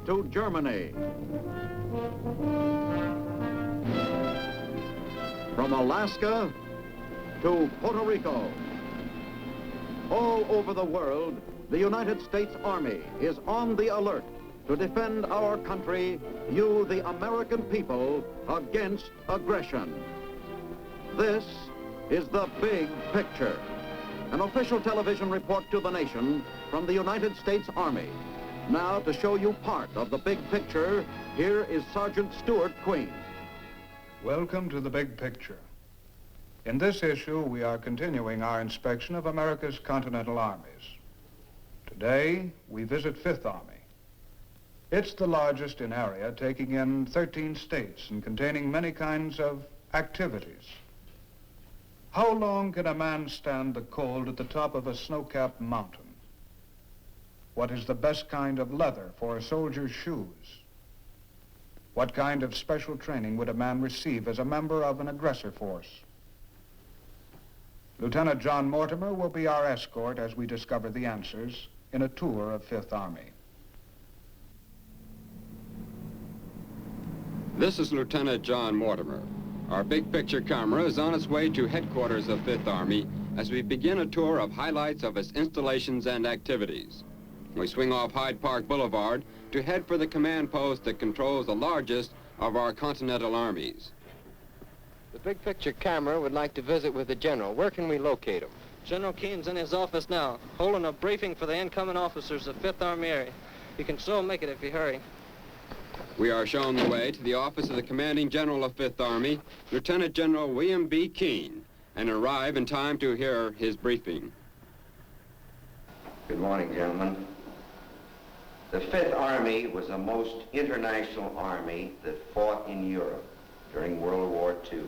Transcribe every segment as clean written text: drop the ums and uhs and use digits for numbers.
to Germany. From Alaska to Puerto Rico. All over the world, the United States Army is on the alert to defend our country, you, the American people, against aggression. This is the big picture. An official television report to the nation from the United States Army. Now, to show you part of the big picture, here is Sergeant Stuart Queen. Welcome to the big picture. In this issue, we are continuing our inspection of America's Continental Armies. Today, we visit Fifth Army. It's the largest in area, taking in 13 states and containing many kinds of activities. How long can a man stand the cold at the top of a snow-capped mountain? What is the best kind of leather for a soldier's shoes? What kind of special training would a man receive as a member of an aggressor force? Lieutenant John Mortimer will be our escort as we discover the answers in a tour of Fifth Army. This is Lieutenant John Mortimer. Our big picture camera is on its way to headquarters of Fifth Army as we begin a tour of highlights of its installations and activities. We swing off Hyde Park Boulevard to head for the command post that controls the largest of our Continental Armies. The big picture camera would like to visit with the general. Where can we locate him? General Keene's in his office now, holding a briefing for the incoming officers of Fifth Army area. You can so make it if you hurry. We are shown the way to the office of the commanding general of Fifth Army, Lieutenant General William B. Keene, and arrive in time to hear his briefing. Good morning, gentlemen. The Fifth Army was the most international army that fought in Europe during World War II.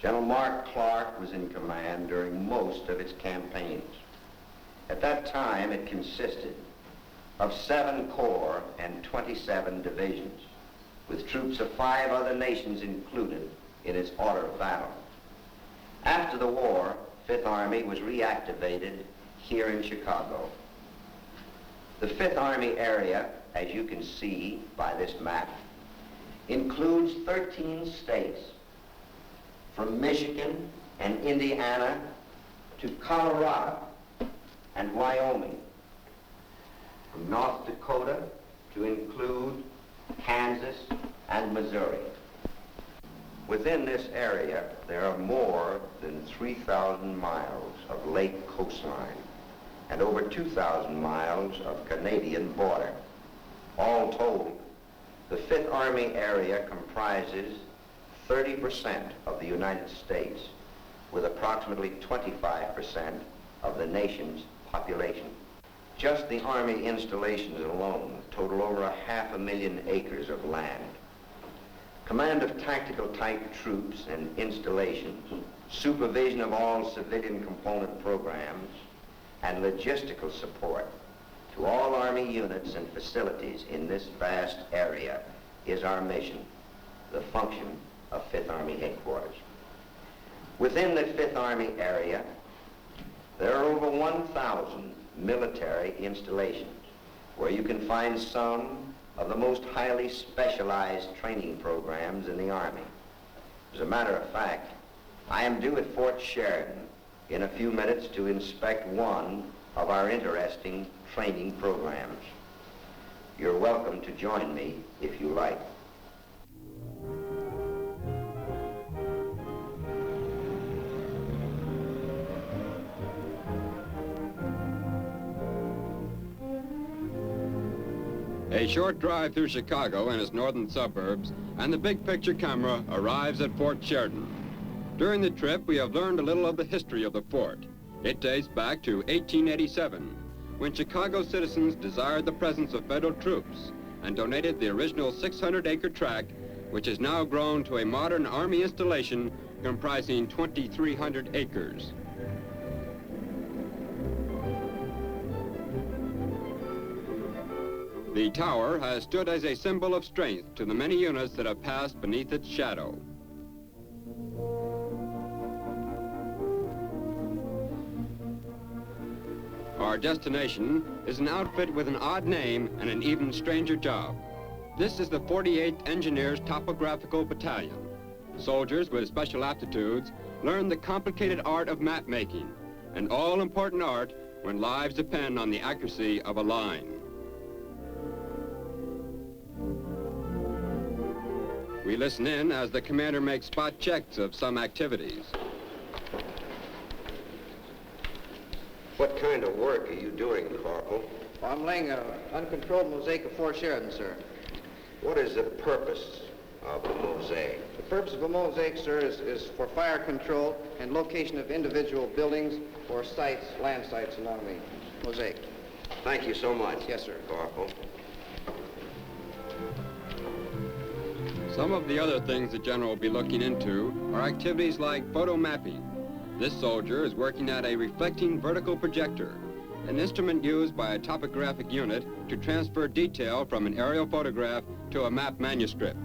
General Mark Clark was in command during most of its campaigns. At that time, it consisted of 7 corps and 27 divisions, with troops of 5 other nations included in its order of battle. After the war, Fifth Army was reactivated here in Chicago. The Fifth Army area, as you can see by this map, includes 13 states, from Michigan and Indiana to Colorado and Wyoming, from North Dakota to include Kansas and Missouri. Within this area, there are more than 3,000 miles of lake coastline and over 2,000 miles of Canadian border. All told, the Fifth Army area comprises 30% of the United States, with approximately 25% of the nation's population. Just the Army installations alone total over 500,000 acres of land. Command of tactical type troops and installations, supervision of all civilian component programs, and logistical support to all Army units and facilities in this vast area is our mission, the function of Fifth Army headquarters. Within the Fifth Army area, there are over 1,000 military installations where you can find some of the most highly specialized training programs in the Army. As a matter of fact, I am due at Fort Sheridan in a few minutes to inspect one of our interesting training programs. You're welcome to join me if you like. A short drive through Chicago and its northern suburbs, and the big picture camera arrives at Fort Sheridan. During the trip, we have learned a little of the history of the fort. It dates back to 1887, when Chicago citizens desired the presence of federal troops and donated the original 600-acre tract, which has now grown to a modern Army installation comprising 2,300 acres. The tower has stood as a symbol of strength to the many units that have passed beneath its shadow. Our destination is an outfit with an odd name and an even stranger job. This is the 48th Engineers Topographical Battalion. Soldiers with special aptitudes learn the complicated art of map making, an all-important art when lives depend on the accuracy of a line. We listen in as the commander makes spot checks of some activities. What kind of work are you doing, Corporal? I'm laying an uncontrolled mosaic of Fort Sheridan, sir. What is the purpose of the mosaic? The purpose of a mosaic, sir, is for fire control and location of individual buildings or sites, land sites along the mosaic. Thank you so much. Yes, sir. Corporal. Some of the other things the General will be looking into are activities like photo mapping. This soldier is working at a reflecting vertical projector, an instrument used by a topographic unit to transfer detail from an aerial photograph to a map manuscript.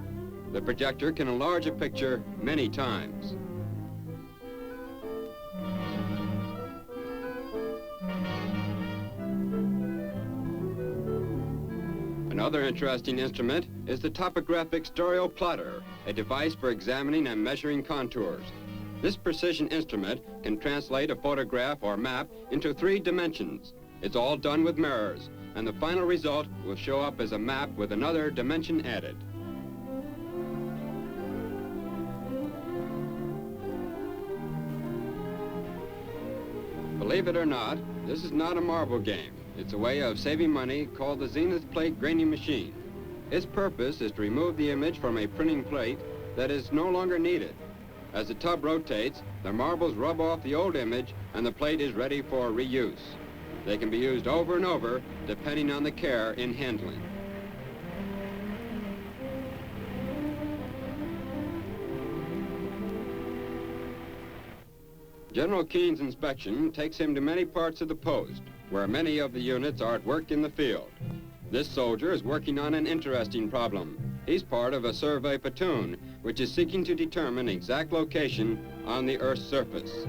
The projector can enlarge a picture many times. Another interesting instrument is the topographic stereo plotter, a device for examining and measuring contours. This precision instrument can translate a photograph or map into 3 dimensions. It's all done with mirrors, and the final result will show up as a map with another dimension added. Believe it or not, this is not a marble game. It's a way of saving money called the Zenith plate graining machine. Its purpose is to remove the image from a printing plate that is no longer needed. As the tub rotates, the marbles rub off the old image and the plate is ready for reuse. They can be used over and over depending on the care in handling. General Keene's inspection takes him to many parts of the post, where many of the units are at work in the field. This soldier is working on an interesting problem. He's part of a survey platoon, which is seeking to determine exact location on the Earth's surface.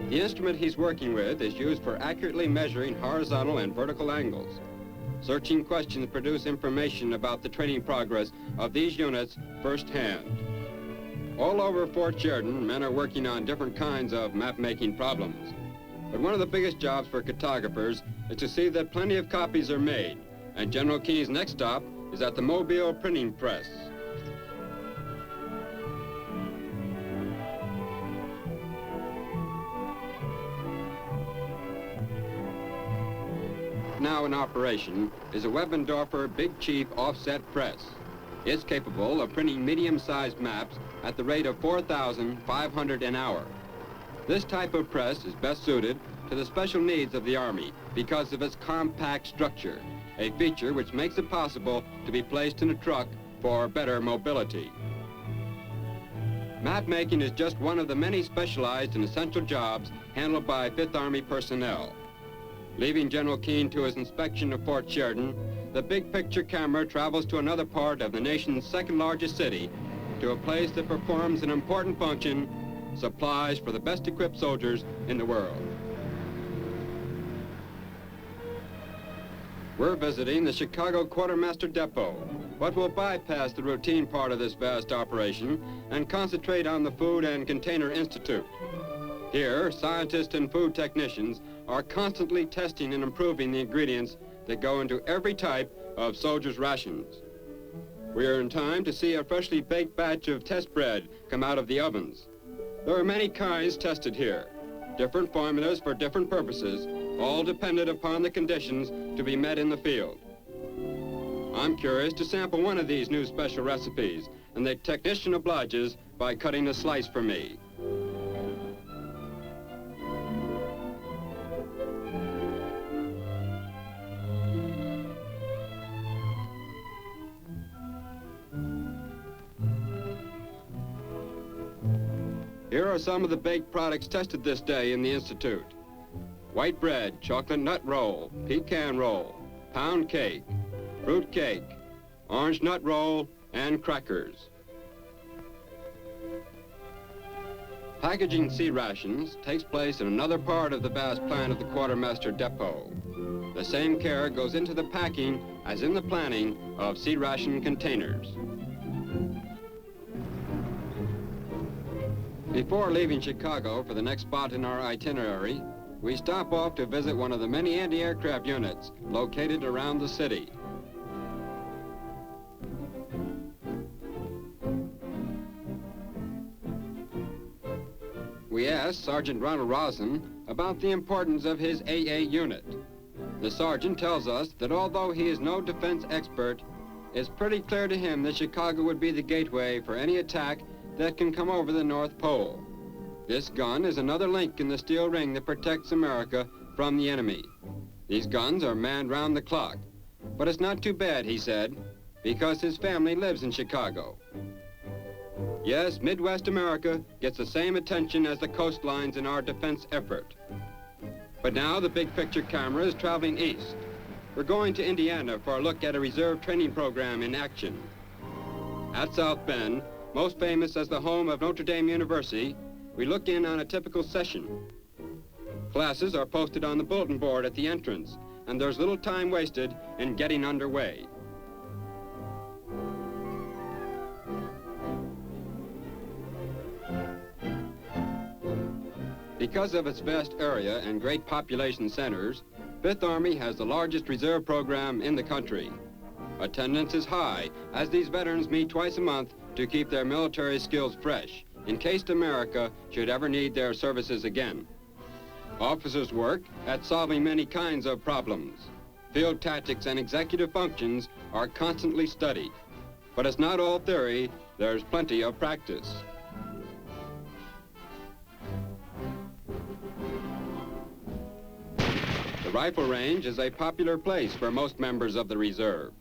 The instrument he's working with is used for accurately measuring horizontal and vertical angles. Searching questions produce information about the training progress of these units firsthand. All over Fort Sheridan, men are working on different kinds of map-making problems. But one of the biggest jobs for cartographers is to see that plenty of copies are made, and General Keene's next stop is at the Mobile Printing Press. Now in operation is a Webendorfer Big Chief offset press. It's capable of printing medium-sized maps at the rate of 4,500 an hour. This type of press is best suited to the special needs of the Army because of its compact structure, a feature which makes it possible to be placed in a truck for better mobility. Map making is just one of the many specialized and essential jobs handled by 5th Army personnel. Leaving General Keene to his inspection of Fort Sheridan, the big picture camera travels to another part of the nation's second largest city, to a place that performs an important function: supplies for the best equipped soldiers in the world. We're visiting the Chicago Quartermaster Depot, but we'll bypass the routine part of this vast operation and concentrate on the Food and Container Institute. Here, scientists and food technicians are constantly testing and improving the ingredients that go into every type of soldiers' rations. We are in time to see a freshly baked batch of test bread come out of the ovens. There are many kinds tested here, different formulas for different purposes, all dependent upon the conditions to be met in the field. I'm curious to sample one of these new special recipes, and the technician obliges by cutting a slice for me. Here are some of the baked products tested this day in the Institute. White bread, chocolate nut roll, pecan roll, pound cake, fruit cake, orange nut roll, and crackers. Packaging sea rations takes place in another part of the vast plant of the quartermaster depot. The same care goes into the packing as in the planning of sea ration containers. Before leaving Chicago for the next spot in our itinerary, we stop off to visit one of the many anti-aircraft units located around the city. We asked Sergeant Ronald Rosen about the importance of his AA unit. The sergeant tells us that although he is no defense expert, it's pretty clear to him that Chicago would be the gateway for any attack that can come over the North Pole. This gun is another link in the steel ring that protects America from the enemy. These guns are manned round the clock. But it's not too bad, he said, because his family lives in Chicago. Yes, Midwest America gets the same attention as the coastlines in our defense effort. But now the big picture camera is traveling east. We're going to Indiana for a look at a reserve training program in action. At South Bend, most famous as the home of Notre Dame University, we look in on a typical session. Classes are posted on the bulletin board at the entrance, and there's little time wasted in getting underway. Because of its vast area and great population centers, Fifth Army has the largest reserve program in the country. Attendance is high, as these veterans meet twice a month to keep their military skills fresh, in case America should ever need their services again. Officers work at solving many kinds of problems. Field tactics and executive functions are constantly studied. But it's not all theory, there's plenty of practice. The rifle range is a popular place for most members of the reserve.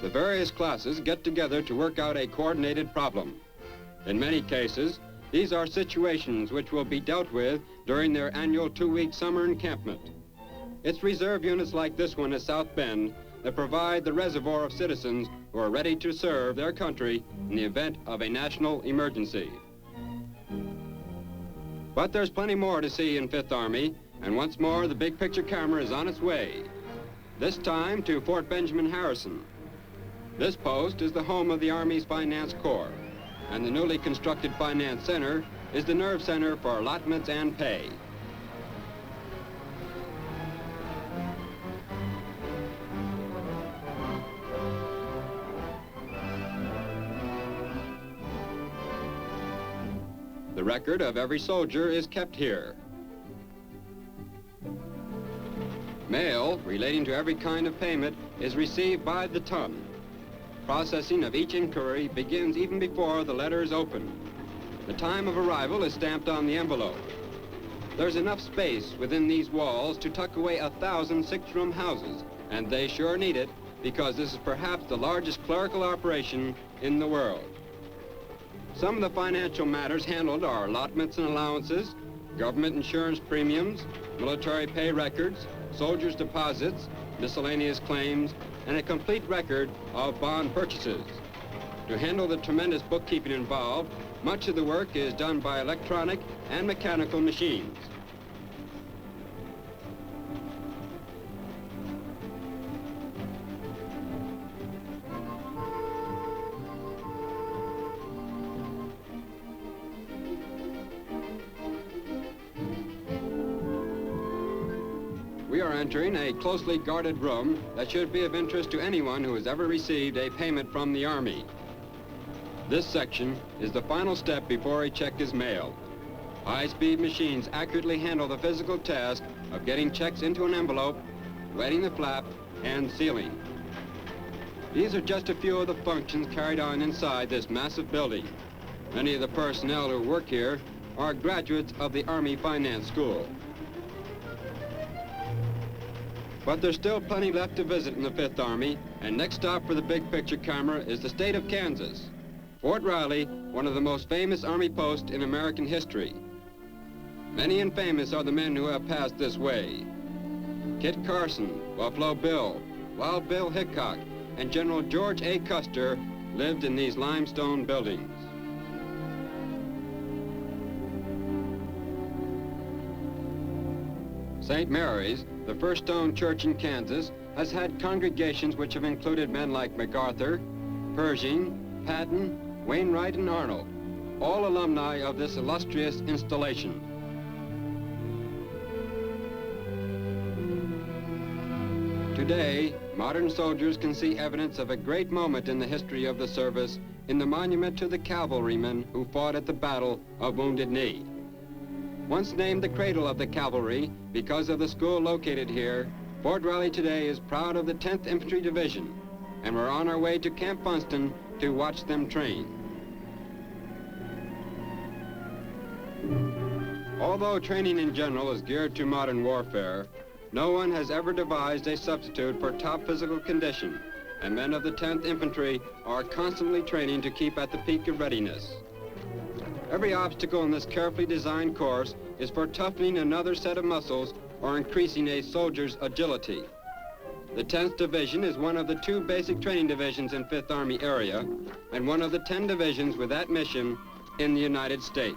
The various classes get together to work out a coordinated problem. In many cases, these are situations which will be dealt with during their annual 2-week summer encampment. It's reserve units like this one at South Bend that provide the reservoir of citizens who are ready to serve their country in the event of a national emergency. But there's plenty more to see in Fifth Army, and once more the big picture camera is on its way, this time to Fort Benjamin Harrison. This post is the home of the Army's Finance Corps, and the newly constructed Finance Center is the nerve center for allotments and pay. The record of every soldier is kept here. Mail relating to every kind of payment is received by the ton. Processing of each inquiry begins even before the letter is opened. The time of arrival is stamped on the envelope. There's enough space within these walls to tuck away 1,000 six-room houses, and they sure need it because this is perhaps the largest clerical operation in the world. Some of the financial matters handled are allotments and allowances, government insurance premiums, military pay records, soldiers' deposits, miscellaneous claims, and a complete record of bond purchases. To handle the tremendous bookkeeping involved, much of the work is done by electronic and mechanical machines. We are entering a closely guarded room that should be of interest to anyone who has ever received a payment from the Army. This section is the final step before a check is mailed. High-speed machines accurately handle the physical task of getting checks into an envelope, wetting the flap, and sealing. These are just a few of the functions carried on inside this massive building. Many of the personnel who work here are graduates of the Army Finance School. But there's still plenty left to visit in the Fifth Army, and next stop for the big picture camera is the state of Kansas. Fort Riley, one of the most famous Army posts in American history. Many and famous are the men who have passed this way. Kit Carson, Buffalo Bill, Wild Bill Hickok, and General George A. Custer lived in these limestone buildings. St. Mary's, the first stone church in Kansas, has had congregations which have included men like MacArthur, Pershing, Patton, Wainwright, and Arnold, all alumni of this illustrious installation. Today, modern soldiers can see evidence of a great moment in the history of the service in the monument to the cavalrymen who fought at the Battle of Wounded Knee. Once named the cradle of the cavalry because of the school located here, Fort Riley today is proud of the 10th Infantry Division, and we're on our way to Camp Funston to watch them train. Although training in general is geared to modern warfare, no one has ever devised a substitute for top physical condition, and men of the 10th Infantry are constantly training to keep at the peak of readiness. Every obstacle in this carefully designed course is for toughening another set of muscles or increasing a soldier's agility. The 10th Division is one of the 2 basic training divisions in 5th Army area and one of the 10 divisions with that mission in the United States.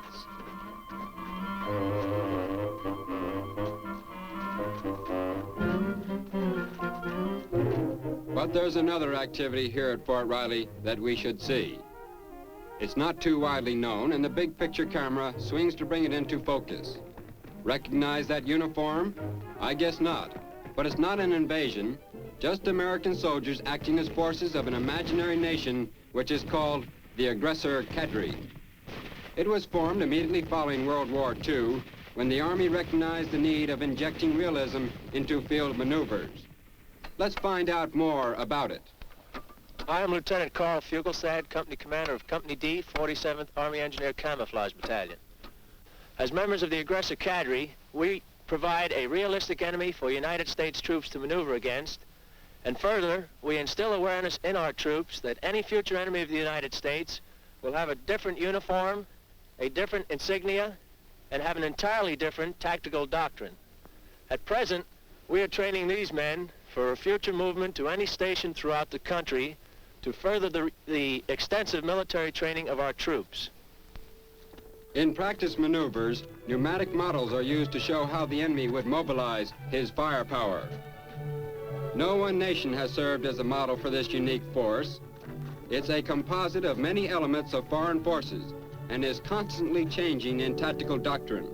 But there's another activity here at Fort Riley that we should see. It's not too widely known, and the big picture camera swings to bring it into focus. Recognize that uniform? I guess not. But it's not an invasion, just American soldiers acting as forces of an imaginary nation which is called the Aggressor Cadre. It was formed immediately following World War II when the Army recognized the need of injecting realism into field maneuvers. Let's find out more about it. I am Lieutenant Carl Fugelsad, Company Commander of Company D, 47th Army Engineer Camouflage Battalion. As members of the Aggressor Cadre, we provide a realistic enemy for United States troops to maneuver against, and further, we instill awareness in our troops that any future enemy of the United States will have a different uniform, a different insignia, and have an entirely different tactical doctrine. At present, we are training these men for a future movement to any station throughout the country to further the extensive military training of our troops. In practice maneuvers, pneumatic models are used to show how the enemy would mobilize his firepower. No one nation has served as a model for this unique force. It's a composite of many elements of foreign forces and is constantly changing in tactical doctrine.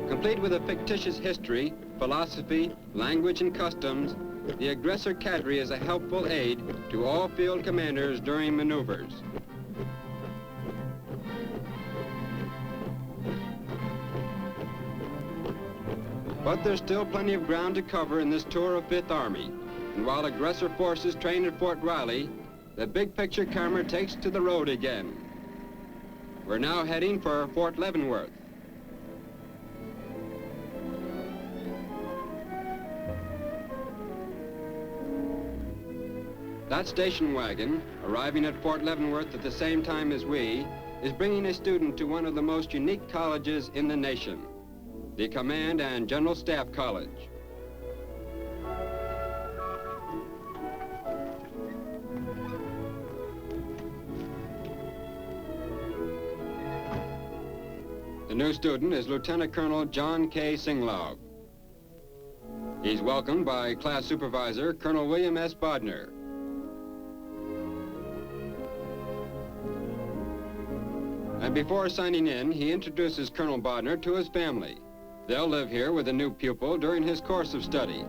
Complete with a fictitious history, philosophy, language, and customs, the Aggressor Cadre is a helpful aid to all field commanders during maneuvers. But there's still plenty of ground to cover in this tour of 5th Army. And while aggressor forces train at Fort Riley, the big picture camera takes to the road again. We're now heading for Fort Leavenworth. That station wagon, arriving at Fort Leavenworth at the same time as we, is bringing a student to one of the most unique colleges in the nation, the Command and General Staff College. The new student is Lieutenant Colonel John K. Singlaub. He's welcomed by Class Supervisor Colonel William S. Bodner. And before signing in, he introduces Colonel Bodner to his family. They'll live here with the new pupil during his course of study.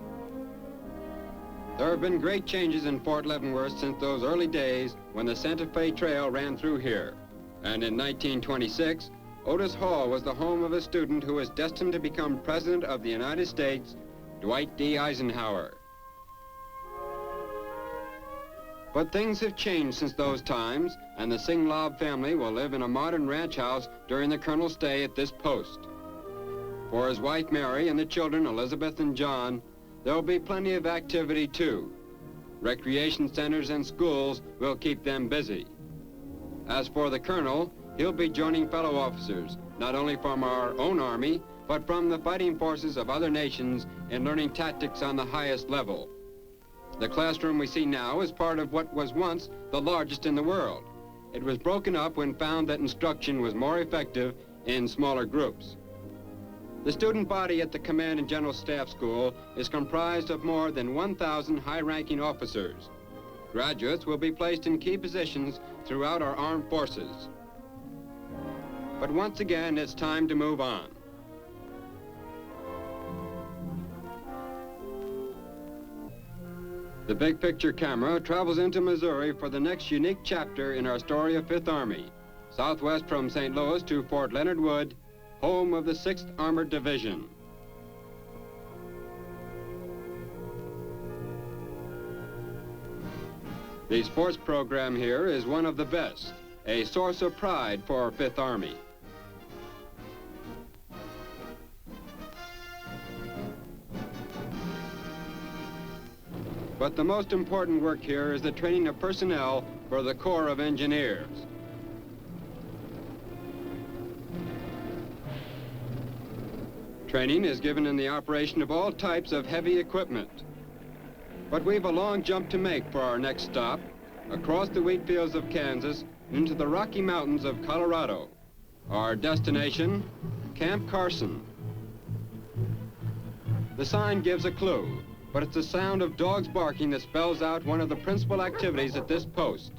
There have been great changes in Fort Leavenworth since those early days when the Santa Fe Trail ran through here. And in 1926, Otis Hall was the home of a student who was destined to become President of the United States, Dwight D. Eisenhower. But things have changed since those times, and the Singlaub family will live in a modern ranch house during the colonel's stay at this post. For his wife Mary and the children Elizabeth and John, there will be plenty of activity too. Recreation centers and schools will keep them busy. As for the colonel, he'll be joining fellow officers not only from our own Army, but from the fighting forces of other nations in learning tactics on the highest level. The classroom we see now is part of what was once the largest in the world. It was broken up when found that instruction was more effective in smaller groups. The student body at the Command and General Staff School is comprised of more than 1,000 high-ranking officers. Graduates will be placed in key positions throughout our armed forces. But once again, it's time to move on. The big picture camera travels into Missouri for the next unique chapter in our story of 5th Army, southwest from St. Louis to Fort Leonard Wood, home of the 6th Armored Division. The sports program here is one of the best, a source of pride for our 5th Army. But the most important work here is the training of personnel for the Corps of Engineers. Training is given in the operation of all types of heavy equipment. But we've a long jump to make for our next stop, across the wheat fields of Kansas into the Rocky Mountains of Colorado. Our destination, Camp Carson. The sign gives a clue, but it's the sound of dogs barking that spells out one of the principal activities at this post.